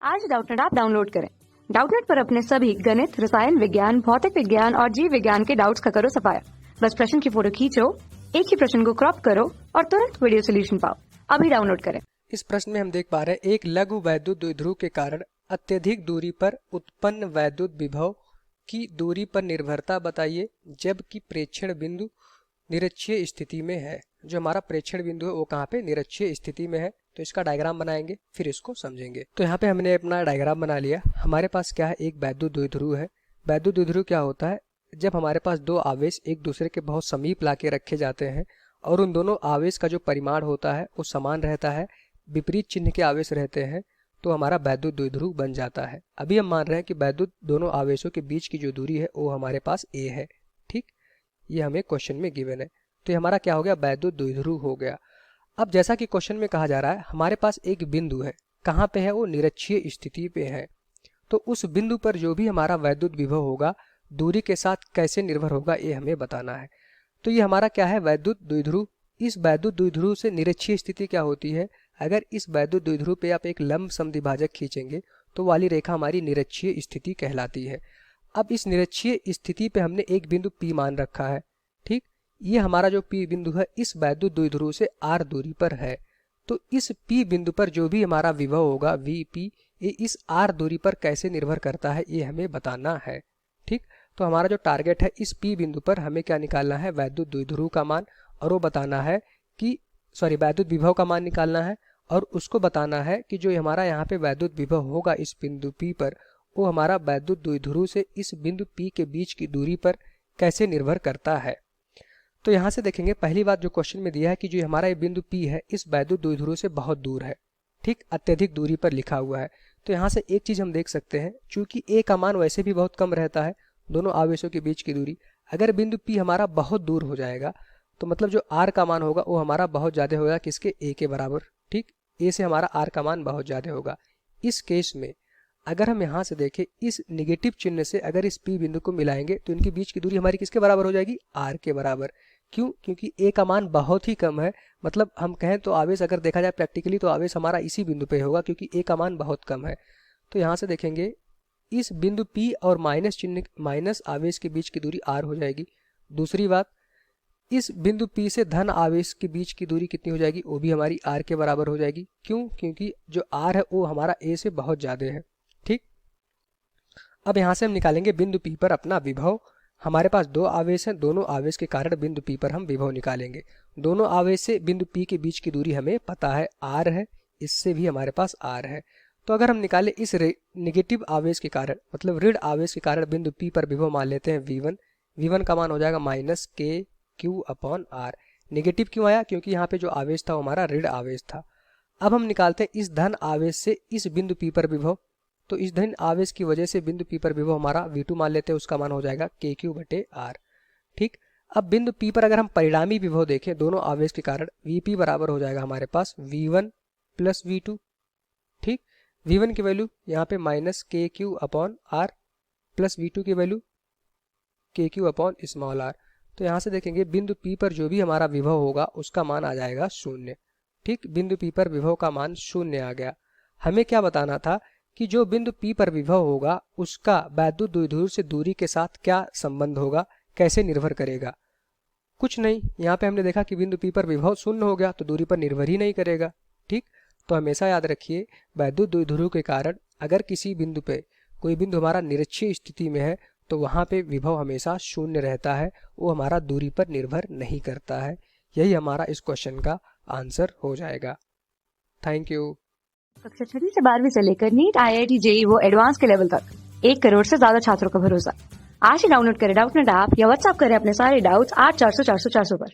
आज Doubtnut app download करें। Doubtnut पर अपने सभी गणित, रसायन विज्ञान, भौतिक विज्ञान और जीव विज्ञान के डाउट्स का करो सफाया। बस प्रश्न की फोटो खींचो, एक ही प्रश्न को क्रॉप करो और तुरंत वीडियो सोल्यूशन पाओ। अभी डाउनलोड करें। इस प्रश्न में हम देख पा रहे हैं, एक लघु वैद्युत द्विध्रुव के कारण अत्यधिक दूरी पर उत्पन्न वैद्युत विभव की दूरी पर निर्भरता बताइए जबकि प्रेक्षण बिंदु निरक्षीय स्थिति में है। जो हमारा प्रेक्षण बिंदु है वो कहाँ पे निरक्षीय स्थिति में है। तो इसका डायग्राम बनाएंगे फिर इसको समझेंगे। तो यहाँ पे हमने अपना डायग्राम बना लिया। हमारे पास क्या है, एक वैद्युत द्विध्रुव है। वैद्युत द्विध्रुव क्या होता है, जब हमारे पास दो आवेश एक दूसरे के बहुत समीप लाके रखे जाते हैं और उन दोनों आवेश का जो परिमाण होता है वो समान रहता है, विपरीत चिन्ह के आवेश रहते हैं, तो हमारा वैद्युत द्विध्रुव बन जाता है। अभी हम मान रहे हैं कि वैद्युत दोनों आवेशों के बीच की जो दूरी है वो हमारे पास a है। ठीक, ये हमें क्वेश्चन में गिवन है। तो ये हमारा क्या हो गया, वैद्युत द्विध्रुव हो गया। अब जैसा कि क्वेश्चन में कहा जा रहा है, हमारे पास एक बिंदु है, कहाँ पे है, वो निरक्षीय स्थिति पे है। तो उस बिंदु पर जो भी हमारा वैद्युत विभव होगा दूरी के साथ कैसे निर्भर होगा ये हमें बताना है। तो ये हमारा क्या है, वैद्युत द्विध्रुव। इस वैद्युत द्विध्रुव से निरक्षीय स्थिति क्या होती है, अगर इस वैद्युत द्विध्रुव पे आप एक लंब समद्विभाजक खींचेंगे तो वाली रेखा हमारी निरक्षीय स्थिति कहलाती है। अब इस निरक्षीय स्थिति पे हमने एक बिंदु P मान रखा है। ठीक, ये हमारा जो P बिंदु है इस वैद्युत द्विध्रुव से r दूरी पर है। तो इस P बिंदु पर जो भी हमारा विभव होगा Vp, ये इस r दूरी पर कैसे निर्भर करता है ये हमें बताना है। ठीक, तो हमारा जो टारगेट है, इस P बिंदु पर हमें क्या निकालना है, वैद्युत द्विध्रुव का मान, और वो बताना है कि वैद्युत विभव का मान निकालना है और उसको बताना है कि जो हमारा यहाँ पे वैद्युत विभव होगा इस बिंदु P पर, वो हमारा वैद्युत द्विध्रुव से इस बिंदु P के बीच की दूरी पर कैसे निर्भर करता है। तो यहाँ से देखेंगे, पहली बात जो क्वेश्चन में दिया है कि जो हमारा ये बिंदु P है इस वैद्युत द्विध्रुव से बहुत दूर है। ठीक, अत्यधिक दूरी पर लिखा हुआ है। तो यहाँ से एक चीज हम देख सकते हैं, चूंकि a का मान वैसे भी बहुत कम रहता है, दोनों आवेशों के बीच की दूरी, अगर बिंदु P हमारा बहुत दूर हो जाएगा तो मतलब जो r का मान होगा वो हमारा बहुत ज्यादा होगा, किसके, a के बराबर। ठीक, a से हमारा r का मान बहुत ज्यादा होगा। इस केस में अगर हम यहाँ से देखें, इस निगेटिव चिन्ह से अगर इस P बिंदु को मिलाएंगे तो इनके बीच की दूरी हमारी किसके बराबर हो जाएगी, r के बराबर। क्यों, क्योंकि a का मान बहुत ही कम है। मतलब हम कहें तो आवेश अगर देखा जाए प्रैक्टिकली तो आवेश हमारा इसी बिंदु पे होगा क्योंकि a का मान बहुत कम है। तो यहाँ से देखेंगे, इस बिंदु P और माइनस चिन्ह, माइनस आवेश के बीच की दूरी r हो जाएगी। दूसरी बात, इस बिंदु P से धन आवेश के बीच की दूरी कितनी हो जाएगी, वो भी हमारी r के बराबर हो जाएगी। क्यों, क्योंकि जो r है वो हमारा a से बहुत ज्यादा है। ठीक, अब यहाँ से हम निकालेंगे बिंदु P पर अपना विभव। हमारे पास दो आवेश हैं, दोनों आवेश के कारण बिंदु P पर हम विभव निकालेंगे। दोनों आवेश से बिंदु P के बीच की दूरी हमें पता है, r है, इससे भी हमारे पास r है। तो अगर हम निकाले इस निगेटिव आवेश के कारण, मतलब ऋण आवेश के कारण बिंदु P पर विभव मान लेते हैं V1। V1 का मान हो जाएगा माइनस KQ/r। निगेटिव क्यों आया, क्योंकि यहाँ पे जो आवेश था वो हमारा ऋण आवेश था। अब हम निकालते हैं इस धन आवेश से इस बिंदु P पर विभव। तो इस धन आवेश की वजह से बिंदु P पर विभव हमारा V2 मान लेते हैं, उसका मान हो जाएगा KQ/r। ठीक, अब बिंदु P पर अगर हम परिणामी विभव देखें दोनों आवेश के कारण, Vp बराबर हो जाएगा हमारे पास V1 प्लस V2। ठीक, V1 की वैल्यू यहाँ पे माइनस KQ/r प्लस V2 की वैल्यू KQ/r। तो यहाँ से देखेंगे बिंदु P पर जो भी हमारा विभव होगा उसका मान आ जाएगा 0। ठीक, बिंदु P पर विभव का मान 0 आ गया। हमें क्या बताना था कि जो बिंदु P पर विभव होगा उसका वैद्युत द्विध्रुव से दूरी के साथ क्या संबंध होगा, कैसे निर्भर करेगा। कुछ नहीं, यहाँ पे हमने देखा कि बिंदु P पर विभव 0 हो गया तो दूरी पर निर्भर ही नहीं करेगा। ठीक, तो हमेशा याद रखिए, वैद्युत द्विध्रुव के कारण अगर किसी बिंदु पे कोई बिंदु हमारा निरक्षीय स्थिति में है तो वहाँ पे विभव हमेशा 0 रहता है, वो हमारा दूरी पर निर्भर नहीं करता है। यही हमारा इस क्वेश्चन का आंसर हो जाएगा। Thank you. कक्षा 6वीं से 12वीं से लेकर नीट, IIT, JEE वो एडवांस के लेवल तक 1 करोड़ से ज्यादा छात्रों का भरोसा। आज ही डाउनलोड करें डाउटनेट ऐप या व्हाट्सएप करें अपने सारे डाउट्स 8400 400 400 पर।